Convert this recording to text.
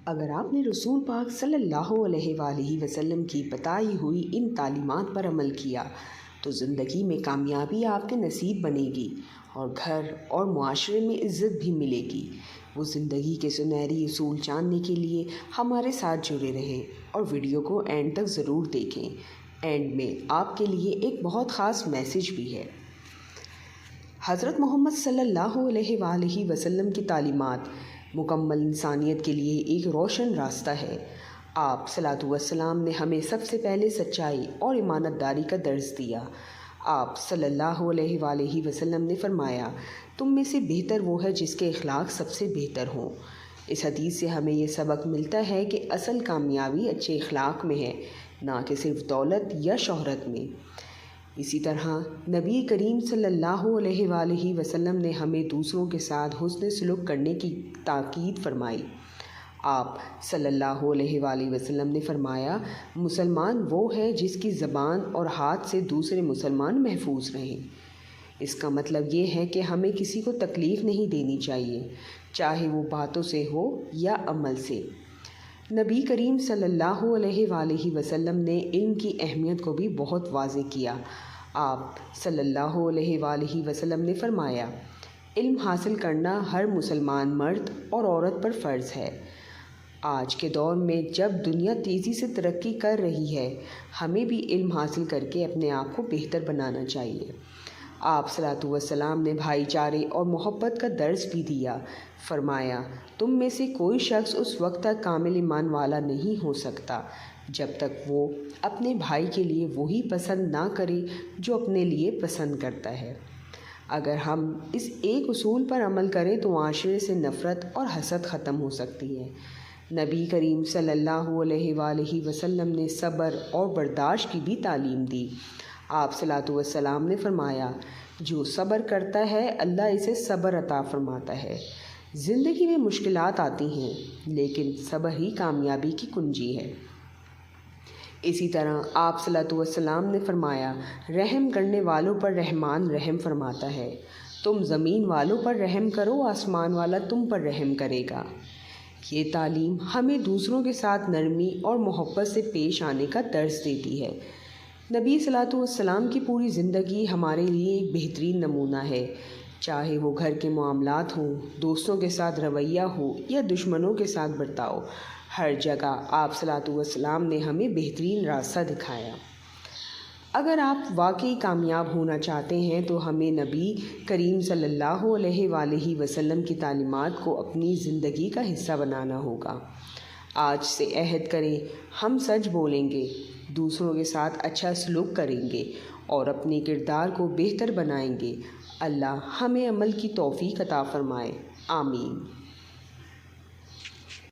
اگر آپ نے رسول پاک صلی اللہ علیہ وآلہ وسلم کی بتائی ہوئی ان تعلیمات پر عمل کیا تو زندگی میں کامیابی آپ کے نصیب بنے گی اور گھر اور معاشرے میں عزت بھی ملے گی۔ وہ زندگی کے سنہری اصول جاننے کے لیے ہمارے ساتھ جڑے رہیں اور ویڈیو کو اینڈ تک ضرور دیکھیں۔ اینڈ میں آپ کے لیے ایک بہت خاص میسیج بھی ہے۔ حضرت محمد صلی اللہ علیہ وآلہ وسلم کی تعلیمات مکمل انسانیت کے لیے ایک روشن راستہ ہے۔ آپ صلاۃ والسلام نے ہمیں سب سے پہلے سچائی اور امانت داری کا درس دیا۔ آپ صلی اللہ علیہ وآلہ وسلم نے فرمایا، تم میں سے بہتر وہ ہے جس کے اخلاق سب سے بہتر ہوں۔ اس حدیث سے ہمیں یہ سبق ملتا ہے کہ اصل کامیابی اچھے اخلاق میں ہے، نہ کہ صرف دولت یا شہرت میں۔ اسی طرح نبی کریم صلی اللہ علیہ وآلہ وسلم نے ہمیں دوسروں کے ساتھ حسن سلوک کرنے کی تاکید فرمائی۔ آپ صلی اللہ علیہ وآلہ وسلم نے فرمایا، مسلمان وہ ہے جس کی زبان اور ہاتھ سے دوسرے مسلمان محفوظ رہیں۔ اس کا مطلب یہ ہے کہ ہمیں کسی کو تکلیف نہیں دینی چاہیے، چاہے وہ باتوں سے ہو یا عمل سے۔ نبی کریم صلی اللہ علیہ وآلہ وسلم نے علم کی اہمیت کو بھی بہت واضح کیا۔ آپ صلی اللہ علیہ وآلہ وسلم نے فرمایا، علم حاصل کرنا ہر مسلمان مرد اور عورت پر فرض ہے۔ آج کے دور میں جب دنیا تیزی سے ترقی کر رہی ہے، ہمیں بھی علم حاصل کر کے اپنے آپ کو بہتر بنانا چاہیے۔ آپ صلاۃ والسلام نے بھائی چارے اور محبت کا درس بھی دیا۔ فرمایا، تم میں سے کوئی شخص اس وقت تک کامل ایمان والا نہیں ہو سکتا جب تک وہ اپنے بھائی کے لیے وہی پسند نہ کرے جو اپنے لیے پسند کرتا ہے۔ اگر ہم اس ایک اصول پر عمل کریں تو معاشرے سے نفرت اور حسد ختم ہو سکتی ہے۔ نبی کریم صلی اللہ علیہ وآلہ وسلم نے صبر اور برداشت کی بھی تعلیم دی۔ آپ صلاۃ والسلام نے فرمایا، جو صبر کرتا ہے اللہ اسے صبر عطا فرماتا ہے۔ زندگی میں مشکلات آتی ہیں لیکن صبر ہی کامیابی کی کنجی ہے۔ اسی طرح آپ صلاۃ والسلام نے فرمایا، رحم کرنے والوں پر رحمان رحم فرماتا ہے۔ تم زمین والوں پر رحم کرو، آسمان والا تم پر رحم کرے گا۔ یہ تعلیم ہمیں دوسروں کے ساتھ نرمی اور محبت سے پیش آنے کا درس دیتی ہے۔ نبی صلاۃ والسلام کی پوری زندگی ہمارے لیے ایک بہترین نمونہ ہے، چاہے وہ گھر کے معاملات ہوں، دوستوں کے ساتھ رویہ ہو یا دشمنوں کے ساتھ برتاؤ، ہر جگہ آپ صلاۃ والسلام نے ہمیں بہترین راستہ دکھایا۔ اگر آپ واقعی کامیاب ہونا چاہتے ہیں تو ہمیں نبی کریم صلی اللہ علیہ وآلہ وسلم کی تعلیمات کو اپنی زندگی کا حصہ بنانا ہوگا۔ آج سے عہد کریں، ہم سچ بولیں گے، دوسروں کے ساتھ اچھا سلوک کریں گے اور اپنے کردار کو بہتر بنائیں گے۔ اللہ ہمیں عمل کی توفیق عطا فرمائے، آمین۔